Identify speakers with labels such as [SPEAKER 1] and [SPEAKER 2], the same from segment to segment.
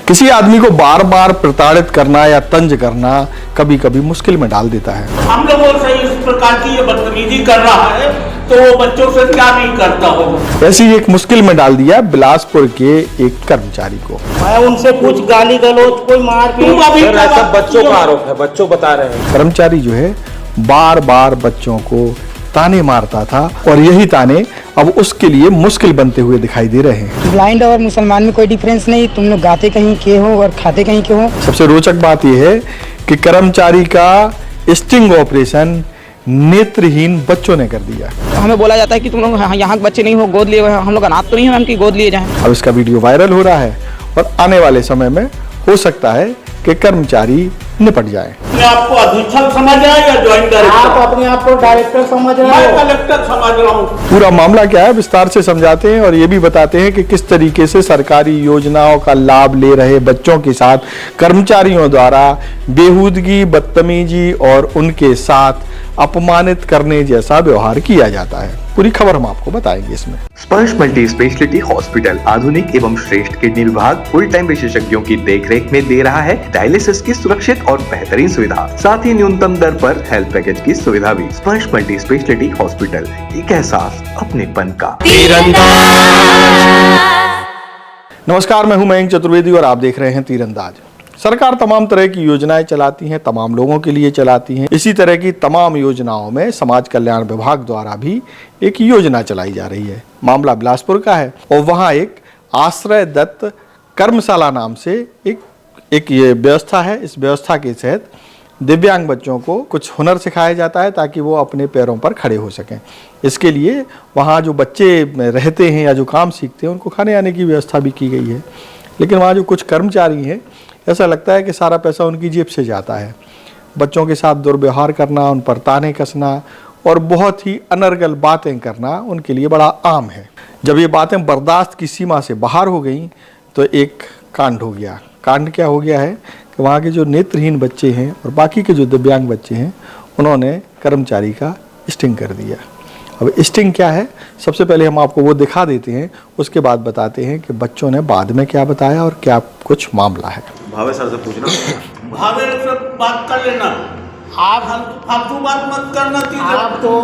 [SPEAKER 1] किसी आदमी को बार बार प्रताड़ित करना या तंज करना कभी कभी मुश्किल में डाल देता है।
[SPEAKER 2] हम लोगों से इस प्रकार की ये बदतमीजी कर रहा है तो वो बच्चों से क्या नहीं करता होगा।
[SPEAKER 1] ऐसी एक मुश्किल में डाल दिया बिलासपुर के एक कर्मचारी को।
[SPEAKER 3] मैं उनसे कुछ गाली गलौज कोई मारपीट
[SPEAKER 4] सब बच्चों का आरोप है, बच्चों बता रहे हैं।
[SPEAKER 1] कर्मचारी जो है बार बार बच्चों को ताने मारता था और यही ताने अब उसके लिए मुश्किल बनते हुए दिखाई दे रहे हैं।
[SPEAKER 5] ब्लाइंड और मुसलमान में कोई डिफरेंस नहीं, तुम लोग गाते कहीं के हो और खाते कहीं के हो।
[SPEAKER 1] सबसे रोचक बात यह है कि कर्मचारी का स्टिंग ऑपरेशन नेत्रहीन बच्चों ने कर दिया।
[SPEAKER 6] हमें बोला जाता है कि तुम लोग यहाँ के बच्चे नहीं हो, गोद लिए हुए, हम लोग अनाथ तो नहीं है कि गोद लिए जाएं।
[SPEAKER 1] अब इसका वीडियो वायरल हो रहा है और आने वाले समय में हो सकता है कि कर्मचारी निपट जाए।
[SPEAKER 2] अपने आपको अधीक्षक समझ रहा है या ज्वाइंट डायरेक्टर?
[SPEAKER 3] आप अपने आप को डायरेक्टर समझ रहे
[SPEAKER 2] मैं
[SPEAKER 3] हो।
[SPEAKER 2] कलेक्टर समझ रहा हूँ।
[SPEAKER 1] पूरा मामला क्या है विस्तार से समझाते हैं और ये भी बताते हैं कि किस तरीके से सरकारी योजनाओं का लाभ ले रहे बच्चों के साथ कर्मचारियों द्वारा बेहूदगी, बदतमीजी और उनके साथ अपमानित करने जैसा व्यवहार किया जाता है। पूरी खबर हम आपको बताएंगे इसमें।
[SPEAKER 7] स्पर्श मल्टी स्पेशलिटी हॉस्पिटल आधुनिक एवं श्रेष्ठ किडनी विभाग फुल टाइम विशेषज्ञों की देखरेख में दे रहा है डायलिसिस की सुरक्षित और बेहतरीन सुविधा, साथ ही न्यूनतम दर पर हेल्थ पैकेज की सुविधा भी। स्पर्श मल्टी स्पेशलिटी हॉस्पिटल, एक एहसास अपनेपन का।
[SPEAKER 1] नमस्कार, मैं हूं मयंक चतुर्वेदी और आप देख रहे हैं तीरंदाज। सरकार तमाम तरह की योजनाएं चलाती हैं, तमाम लोगों के लिए चलाती हैं। इसी तरह की तमाम योजनाओं में समाज कल्याण विभाग द्वारा भी एक योजना चलाई जा रही है। मामला बिलासपुर का है और वहाँ एक आश्रय दत्त कर्मशाला नाम से एक ये व्यवस्था है। इस व्यवस्था के तहत दिव्यांग बच्चों को कुछ हुनर सिखाया जाता है ताकि वो अपने पैरों पर खड़े हो सकें। इसके लिए वहाँ जो बच्चे रहते हैं या जो काम सीखते हैं उनको खाने आने की व्यवस्था भी की गई है। लेकिन वहाँ जो कुछ कर्मचारी हैं, ऐसा लगता है कि सारा पैसा उनकी जेब से जाता है। बच्चों के साथ दुर्व्यवहार करना, उन पर ताने कसना और बहुत ही अनर्गल बातें करना उनके लिए बड़ा आम है। जब ये बातें बर्दाश्त की सीमा से बाहर हो गई तो एक कांड हो गया। कांड क्या हो गया है कि वहाँ के जो नेत्रहीन बच्चे हैं और बाकी के जो दिव्यांग बच्चे हैं उन्होंने कर्मचारी का स्टिंग कर दिया। अब स्टिंग क्या है, सबसे पहले हम आपको वो दिखा देते हैं, उसके बाद बताते हैं कि बच्चों ने बाद में क्या बताया और क्या कुछ मामला है।
[SPEAKER 4] भावे सर से पूछना।
[SPEAKER 2] भावे से बात कर लेना, आप फालतू बात मत करना।
[SPEAKER 3] आप तो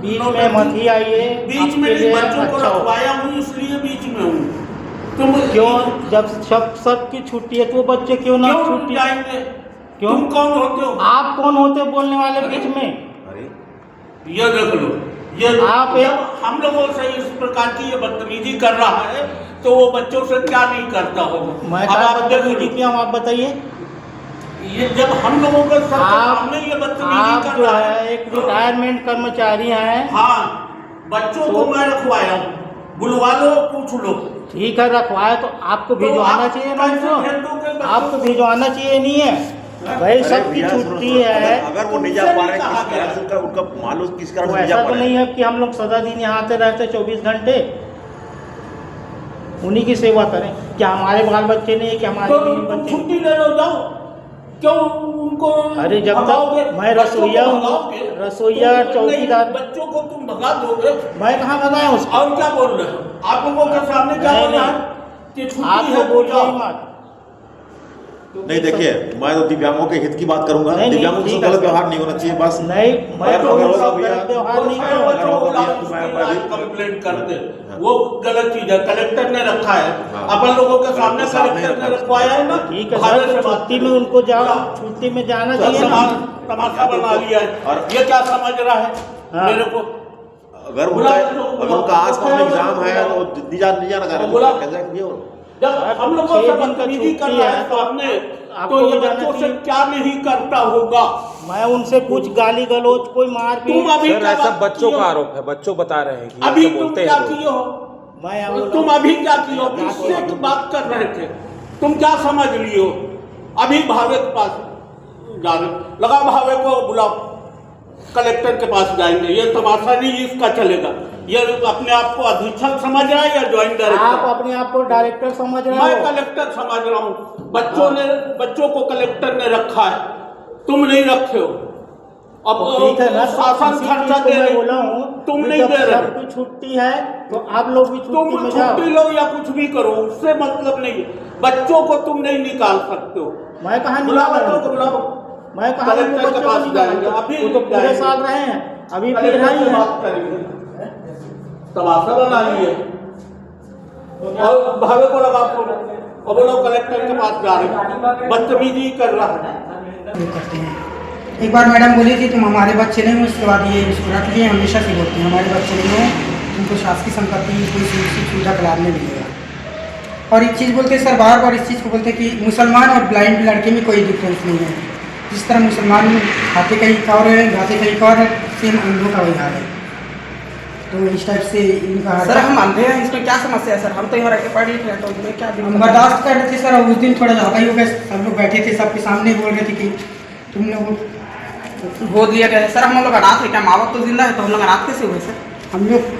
[SPEAKER 3] बीच में मत ही आइए।
[SPEAKER 2] बीच में नहीं, बच्चों को रखवाया हूँ इसलिए बीच में हूँ। तुम
[SPEAKER 3] क्यों जब सबकी छुट्टी है तो बच्चे क्यों ना छुट्टी
[SPEAKER 2] जाएंगे?
[SPEAKER 3] क्यों?
[SPEAKER 2] तुम कौन होते हो?
[SPEAKER 3] आप कौन होते बोलने वाले बीच में?
[SPEAKER 2] ये देख लो, ये
[SPEAKER 3] आप
[SPEAKER 2] जब हम लोगों से इस प्रकार की ये बदतमीजी कर रहा है तो वो बच्चों से क्या नहीं करता होगा।
[SPEAKER 3] मैं
[SPEAKER 2] अब आप
[SPEAKER 3] बदतमीजी किया हूँ, आप बताइए।
[SPEAKER 2] ये जब हम लोगों के सामने ये बदतमीजी
[SPEAKER 3] आप
[SPEAKER 2] कर
[SPEAKER 3] जो
[SPEAKER 2] रहा
[SPEAKER 3] है एक रिटायरमेंट कर्मचारी हैं।
[SPEAKER 2] हाँ, बच्चों को मैं रखवाया हूँ, बुलवा लो, पूछ लो।
[SPEAKER 3] ठीक है, रखवाया तो आपको भिजवाना चाहिए ना उनको। आपको भिजवाना चाहिए नहीं है भाई, सबकी छुट्टी है।
[SPEAKER 4] अगर वो नहीं जा पा रहे हैं, किस कारण से उनका मालूम किस कारण से नहीं जा
[SPEAKER 3] ऐसा
[SPEAKER 4] पा
[SPEAKER 3] तो
[SPEAKER 4] रहे हैं?
[SPEAKER 3] नहीं है कि हम लोग सदा दिन यहाँ आते रहते 24 घंटे उन्हीं की सेवा करें। क्या हमारे बाल बच्चे नहीं है कि हमारे
[SPEAKER 2] तो
[SPEAKER 3] बीवी बच्चे नहीं?
[SPEAKER 2] छुट्टी ले लो, जाओ। क्यों उनको?
[SPEAKER 3] अरे जब तक मैं रसोईया हूँ, रसोईया चौकीदार,
[SPEAKER 2] बच्चों को तुम भगा दोगे।
[SPEAKER 3] मैं कहाँ भगाया उसको?
[SPEAKER 2] और क्या बोल रहे हो? आप लोगों के सामने क्या बोल रहा है कि छुट्टी
[SPEAKER 3] आप
[SPEAKER 2] है
[SPEAKER 3] तो
[SPEAKER 2] तो
[SPEAKER 3] बोलिए
[SPEAKER 2] जाओ।
[SPEAKER 3] ही मत।
[SPEAKER 4] नहीं, देखिए, मैं तो दिव्यांगों के हित की बात करूंगा।
[SPEAKER 3] नहीं,
[SPEAKER 4] दिव्यांगों से
[SPEAKER 3] ठीक है
[SPEAKER 4] गलत
[SPEAKER 3] सर।
[SPEAKER 4] व्यवहार नहीं होना चाहिए बस।
[SPEAKER 3] नहीं, मैं तो
[SPEAKER 4] अगर
[SPEAKER 3] उनका
[SPEAKER 4] होगा भैया,
[SPEAKER 3] गलत व्यवहार नहीं
[SPEAKER 2] वो
[SPEAKER 3] करूँगा।
[SPEAKER 2] बच्चों को लाओ,
[SPEAKER 4] मैं
[SPEAKER 2] उसके बाद
[SPEAKER 4] भी-
[SPEAKER 2] कंप्लेंट करते,
[SPEAKER 4] हाँ।
[SPEAKER 2] वो गलत चीज है। कलेक्टर ने रखा है,
[SPEAKER 4] हाँ।
[SPEAKER 2] अपन लोगों के सामने
[SPEAKER 4] कलेक्टर साहब ने
[SPEAKER 2] कलेक्टर ने
[SPEAKER 4] रखा।
[SPEAKER 2] रखवाया है ना।
[SPEAKER 3] ठीक है
[SPEAKER 2] भावे
[SPEAKER 3] सर,
[SPEAKER 2] से
[SPEAKER 3] तो
[SPEAKER 2] बात
[SPEAKER 3] छुट्टी
[SPEAKER 2] करो।
[SPEAKER 3] में उनको जाओ,
[SPEAKER 2] जाओ।
[SPEAKER 3] छुट्टी में जाना
[SPEAKER 2] तो
[SPEAKER 3] चाहिए ना।
[SPEAKER 2] तमाशा बना लिया है।
[SPEAKER 4] और-
[SPEAKER 2] ये क्या समझ रहा है
[SPEAKER 3] हाँ।
[SPEAKER 2] मेरे को?
[SPEAKER 4] अगर उनका आसपास में एग्जाम है तो नहीं जाना चाह
[SPEAKER 2] बुला।
[SPEAKER 4] रहे हैं।
[SPEAKER 2] जब हम लोगों से बदतमीजी कर रहा है तो आपने तो ये बच्चों से क्या नहीं करता होगा।
[SPEAKER 3] मैं उनसे कुछ गाली गलौज कोई मारपीट
[SPEAKER 2] तुम अभी
[SPEAKER 4] सर,
[SPEAKER 2] क्या
[SPEAKER 4] ऐसा
[SPEAKER 2] बात
[SPEAKER 4] बच्चों
[SPEAKER 2] किए
[SPEAKER 4] का
[SPEAKER 2] हो?
[SPEAKER 4] आरोप है, बच्चों बता रहे हैं कि
[SPEAKER 2] अभी
[SPEAKER 4] ऐसा
[SPEAKER 2] तुम
[SPEAKER 4] बोलते
[SPEAKER 2] क्या
[SPEAKER 4] हैं
[SPEAKER 2] किए हो?
[SPEAKER 3] मैं अब
[SPEAKER 2] तुम अभी क्या किए हो? किससे बात कर रहे थे? तुम क्या समझ लिए हो? अभी भावे के पास जाने लगा, भावे को बुलाओ, कलेक्टर के पास जाएंगे। ये तमाशा नहीं इसका चलेगा। ये अपने आप को अधीक्षक समझ रहा है या ज्वाइंट
[SPEAKER 3] आप
[SPEAKER 2] डायरेक्टर?
[SPEAKER 3] अपने आप को डायरेक्टर समझ रहे
[SPEAKER 2] मैं
[SPEAKER 3] हो?
[SPEAKER 2] कलेक्टर समझ रहा हूँ। बच्चों को कलेक्टर ने रखा है, तुम नहीं रखे हो। अब
[SPEAKER 3] ठीक है ना,
[SPEAKER 2] शासन
[SPEAKER 3] इसी
[SPEAKER 2] खर्चा
[SPEAKER 3] चीज को
[SPEAKER 2] दे
[SPEAKER 3] मैं
[SPEAKER 2] रहे,
[SPEAKER 3] बोला हूँ
[SPEAKER 2] तुम
[SPEAKER 3] कि
[SPEAKER 2] नहीं
[SPEAKER 3] जब
[SPEAKER 2] दे रहे।
[SPEAKER 3] सबकी छुट्टी है तो आप लोग भी
[SPEAKER 2] तुम
[SPEAKER 3] छुट्टी में जाओ।
[SPEAKER 2] छुट्टी लो या कुछ भी करो, उससे मतलब नहीं है। बच्चों को तुम नहीं निकाल सकते हो।
[SPEAKER 3] मैं कहाँ
[SPEAKER 2] बुलाओ
[SPEAKER 3] निकाल रहा
[SPEAKER 2] बच्चों को,
[SPEAKER 3] हूँ?
[SPEAKER 2] बुलाओ।
[SPEAKER 3] मैं कहाँ
[SPEAKER 2] कलेक्टर के पास जाएंगे, अभी
[SPEAKER 3] वो तो पूरे साल रहे हैं, अभी फिर
[SPEAKER 2] कलेक्टर
[SPEAKER 3] नहीं
[SPEAKER 2] से
[SPEAKER 3] है।
[SPEAKER 2] बात करेंगे, तमाशा बना लिए और भावे को लगा फोन और बोलो कलेक्टर के पास जा रहे हैं, बदतमीजी कर रहा है।
[SPEAKER 5] वो करते हैं। एक बार मैडम बोली थी तुम हमारे बच्चे नहीं हो, उसके बाद ये इसको रख लिए, हमेशा से बोलते हैं हमारे बच्चे नहीं हो, तुमको शासकीय संपत्ति कोई सुविधा का लाभ नहीं मिलेगा। और एक चीज़ बोलते हैं सर, बार बार इस चीज़ को बोलते हैं कि मुसलमान और ब्लाइंड लड़के में कोई डिफरेंस नहीं है। जिस तरह मुसलमान खाते कहीं का और है, गाते कहीं का और है, सेम अंधों का वही हाल है। तो इस टाइप से इनका
[SPEAKER 6] सर हम अंधे हैं, इसमें क्या समस्या है सर? हम तो यहाँ रह के पढ़ लिख रहे हैं, तो इसमें क्या
[SPEAKER 5] हम
[SPEAKER 6] दिक्कत है?
[SPEAKER 5] बर्दाश्त कर रहे थे सर, और उस दिन थोड़ा ज़्यादा ही हो गया। सब लोग बैठे थे, सबके सामने बोल रहे थे कि तुम लोग
[SPEAKER 6] गोद लिया गया है सर। हम लोग अनाथ है क्या? माँ बाप तो जिंदा है, तो हम लोग अनाथ कैसे हुए सर?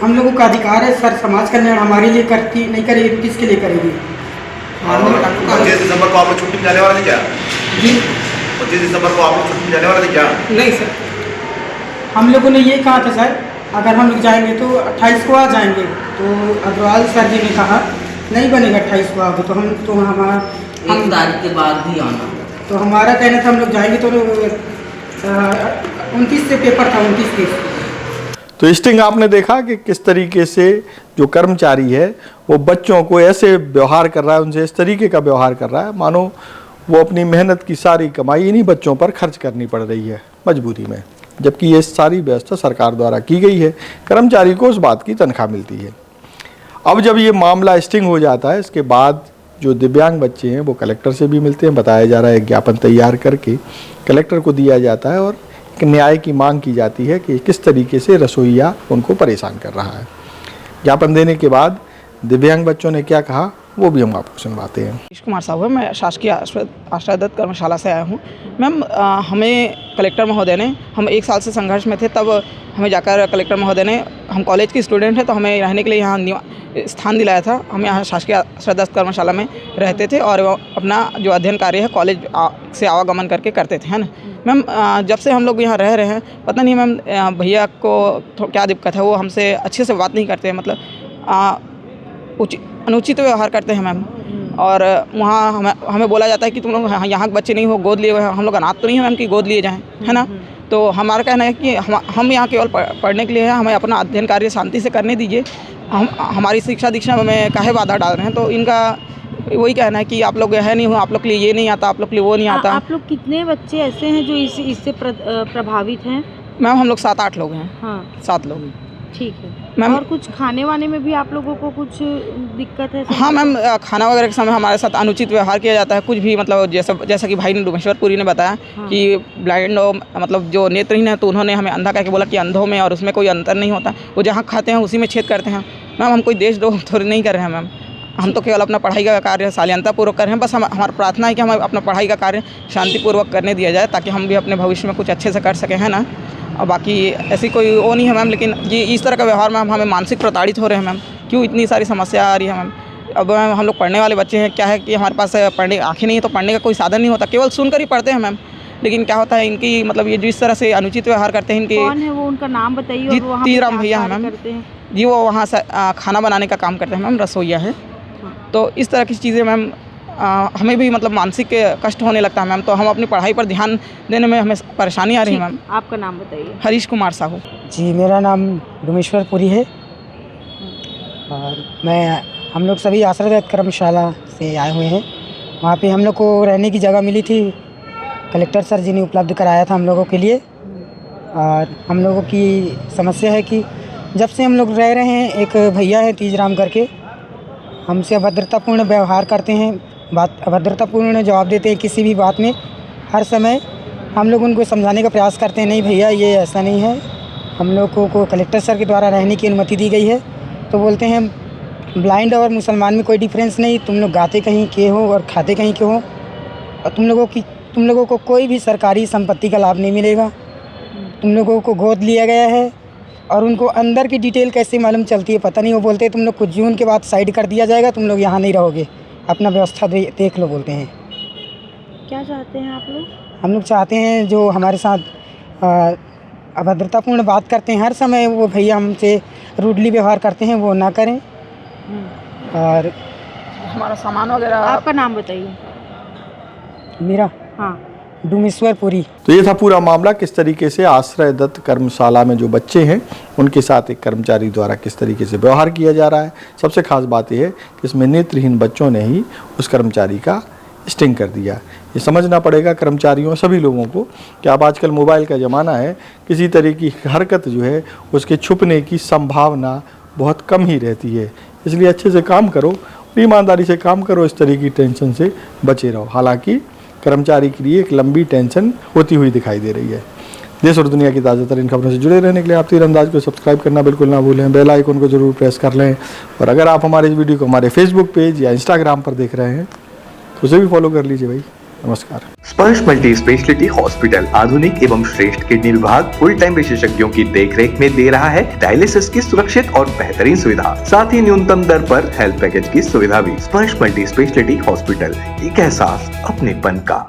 [SPEAKER 5] हम लोगों का अधिकार है सर, समाज कल्याण हमारे लिए करती नहीं करेगी तो किसके लिए करेगी?
[SPEAKER 4] 25 दिसंबर को आप लोग छुट्टी जाने वाले थे क्या?
[SPEAKER 5] जी
[SPEAKER 4] 25 दिसंबर को आप लोग छुट्टी जाने वाले थे क्या?
[SPEAKER 6] नहीं सर,
[SPEAKER 5] हम लोगों ने ये कहा था सर, अगर हम लोग जाएंगे तो 28 को आ जाएंगे। तो अग्रवाल सर जी ने कहा नहीं बनेगा 28 को आओगे, तो हमारा
[SPEAKER 8] 1 तारीख के बाद भी आना।
[SPEAKER 5] तो हमारा कहना था हम लोग जाएंगे तो 29 से पेपर था, 29-30।
[SPEAKER 1] तो स्टिंग आपने देखा कि किस तरीके से जो कर्मचारी है वो बच्चों को ऐसे व्यवहार कर रहा है, उनसे इस तरीके का व्यवहार कर रहा है मानो वो अपनी मेहनत की सारी कमाई इन्हीं बच्चों पर खर्च करनी पड़ रही है मजबूरी में, जबकि ये सारी व्यवस्था सरकार द्वारा की गई है। कर्मचारी को उस बात की तनख्वाह मिलती है। अब जब ये मामला स्टिंग हो जाता है, इसके बाद जो दिव्यांग बच्चे हैं वो कलेक्टर से भी मिलते हैं। बताया जा रहा है ज्ञापन तैयार करके कलेक्टर को दिया जाता है और एक न्याय की मांग की जाती है कि किस तरीके से रसोइया उनको परेशान कर रहा है। ज्ञापन देने के बाद दिव्यांग बच्चों ने क्या कहा वो भी हम आपको सुनवाते हैं।
[SPEAKER 6] हरीश कुमार साहब है, मैं शासकीय आश्रय दत्त कर्मशाला से आया हूँ। मैम हमें कलेक्टर महोदय ने, हम 1 साल से संघर्ष में थे, तब हमें जाकर कलेक्टर महोदय ने, हम कॉलेज के स्टूडेंट हैं तो हमें रहने के लिए यहाँ स्थान दिलाया था। हम यहाँ शासकीय आश्रय दत्त कर्मशाला में रहते थे और अपना जो अध्ययन कार्य है कॉलेज से आवागमन करके करते थे, है ना मैम। जब से हम लोग यहाँ रह रहे हैं, पता नहीं मैम भैया को क्या दिक्कत है, वो हमसे अच्छे से बात नहीं करते हैं, मतलब अनुचित व्यवहार करते हैं मैम। और वहाँ हमें बोला जाता है कि तुम लोग यहाँ के बच्चे नहीं हो, गोद लिए हुए हैं। हम लोग अनाथ तो नहीं हैं मैम कि गोद लिए जाएं, है ना। तो हमारा कहना है कि हम यहाँ केवल पढ़ने के लिए हैं, हमें अपना अध्ययन कार्य शांति से करने दीजिए। हमारी शिक्षा दीक्षा में काहे बाधा डाल रहे हैं। तो इनका वही कहना है कि आप लोग है नहीं हो, आप लोग के लिए ये नहीं आता, आप लोग के लिए वो नहीं आता।
[SPEAKER 9] आप लोग कितने बच्चे ऐसे हैं जो इससे प्रभावित हैं?
[SPEAKER 6] मैम हम लोग 7-8 लोग हैं।
[SPEAKER 9] हाँ
[SPEAKER 6] 7 लोग।
[SPEAKER 9] ठीक है
[SPEAKER 6] मैम।
[SPEAKER 9] और कुछ खाने वाने में भी आप लोगों को कुछ दिक्कत है?
[SPEAKER 6] हाँ मैम, खाना वगैरह के समय हमारे साथ अनुचित व्यवहार किया जाता है। कुछ भी मतलब जैसा कि भाई ने डुमेश्वरपुरी ने बताया कि ब्लाइंड मतलब जो नेत्रहीन है, तो उन्होंने हमें अंधा कह के बोला कि अंधों में और उसमें कोई अंतर नहीं होता, वो जहाँ खाते हैं उसी में छेद करते हैं। मैम हम कोई देशद्रोह थोड़ी नहीं कर रहे हैं मैम, हम तो केवल अपना पढ़ाई का कार्य शालीनतापूर्वक कर रहे हैं। बस हमारी प्रार्थना है कि हमें अपना पढ़ाई का कार्य शांतिपूर्वक करने दिया जाए, ताकि हम भी अपने भविष्य में कुछ अच्छे से कर सकें, है ना। और बाकी ऐसी कोई वो नहीं है मैम, लेकिन ये इस तरह का व्यवहार मैम हमें मानसिक प्रताड़ित हो रहे हैं मैम। क्यों इतनी सारी समस्या आ रही है मैम। अब मैम हम लोग पढ़ने वाले बच्चे हैं, क्या है कि हमारे पास पढ़ने आँखें नहीं है, तो पढ़ने का कोई साधन नहीं होता, केवल सुनकर ही पढ़ते हैं मैम। लेकिन क्या होता है इनकी मतलब ये जिस तरह से अनुचित व्यवहार करते हैं इनके।
[SPEAKER 9] कौन है वो, उनका नाम बताइए।
[SPEAKER 6] जी
[SPEAKER 9] और वो वहाँ
[SPEAKER 6] तीराम भैया है
[SPEAKER 9] क्या
[SPEAKER 6] मैम
[SPEAKER 9] करते हैं?
[SPEAKER 6] जी, वो वहाँ से खाना बनाने का काम करते हैं मैम, रसोइया है। तो इस तरह की चीज़ें मैम हमें भी मतलब मानसिक कष्ट होने लगता है मैम। तो हम अपनी पढ़ाई पर ध्यान देने में हमें परेशानी आ रही है मैम।
[SPEAKER 9] आपका नाम बताइए।
[SPEAKER 6] हरीश कुमार साहू।
[SPEAKER 5] जी मेरा नाम डुमेश्वरपुरी है और हम लोग सभी आश्रय दत्त कर्मशाला से आए हुए हैं। वहाँ पे हम लोग को रहने की जगह मिली थी, कलेक्टर सर जी ने उपलब्ध कराया था हम लोगों के लिए। और हम लोगों की समस्या है कि जब से हम लोग रह रहे हैं, एक भैया है तीजराम करके, हमसे अभद्रतापूर्ण व्यवहार करते हैं, अभद्रतापूर्ण जवाब देते हैं किसी भी बात में। हर समय हम लोग उनको समझाने का प्रयास करते हैं, नहीं भैया ये ऐसा नहीं है, हम लोगों को कलेक्टर सर के द्वारा रहने की अनुमति दी गई है। तो बोलते हैं ब्लाइंड और मुसलमान में कोई डिफरेंस नहीं, तुम लोग गाते कहीं के हो और खाते कहीं के हो, और तुम लोगों को कोई भी सरकारी संपत्ति का लाभ नहीं मिलेगा। तुम लोगों को गोद लिया गया है। और उनको अंदर की डिटेल कैसे मालूम चलती है पता नहीं। वो बोलते हैं तुम लोग कुछ जून के बाद साइड कर दिया जाएगा, तुम लोग यहाँ नहीं रहोगे, अपना व्यवस्था देख लो बोलते हैं।
[SPEAKER 9] क्या चाहते हैं आप लोग? हम
[SPEAKER 5] लोग चाहते हैं जो हमारे साथ अभद्रतापूर्ण बात करते हैं हर समय, वो भैया हमसे रूडली व्यवहार करते हैं, वो ना करें। और
[SPEAKER 6] हमारा सामान वगैरह।
[SPEAKER 9] आपका नाम बताइए।
[SPEAKER 5] मेरा
[SPEAKER 9] हाँ।
[SPEAKER 5] डूमेश्वरपुरी।
[SPEAKER 1] तो ये था पूरा मामला, किस तरीके से आश्रय दत्त कर्मशाला में जो बच्चे हैं उनके साथ एक कर्मचारी द्वारा किस तरीके से व्यवहार किया जा रहा है। सबसे खास बात यह है कि इसमें नेत्रहीन बच्चों ने ही उस कर्मचारी का स्टिंग कर दिया। ये समझना पड़ेगा कर्मचारियों सभी लोगों को कि अब आजकल मोबाइल का ज़माना है, किसी तरह की हरकत जो है उसके छुपने की संभावना बहुत कम ही रहती है। इसलिए अच्छे से काम करो, ईमानदारी से काम करो, इस तरह की टेंशन से बचे रहो। हालांकि कर्मचारी के लिए एक लंबी टेंशन होती हुई दिखाई दे रही है। देश और दुनिया की ताज़ातरीन खबरों से जुड़े रहने के लिए आप तीरंदाज को सब्सक्राइब करना बिल्कुल ना भूलें, बेल आइकन को जरूर प्रेस कर लें। और अगर आप हमारे इस वीडियो को हमारे फेसबुक पेज या इंस्टाग्राम पर देख रहे हैं तो उसे भी फॉलो कर लीजिए भाई। नमस्कार।
[SPEAKER 7] स्पर्श मल्टी स्पेशलिटी हॉस्पिटल आधुनिक एवं श्रेष्ठ किडनी विभाग फुल टाइम विशेषज्ञों की देखरेख में दे रहा है डायलिसिस की सुरक्षित और बेहतरीन सुविधा, साथ ही न्यूनतम दर पर हेल्थ पैकेज की सुविधा भी। स्पर्श मल्टी स्पेशलिटी हॉस्पिटल, एक एहसास अपनेपन का।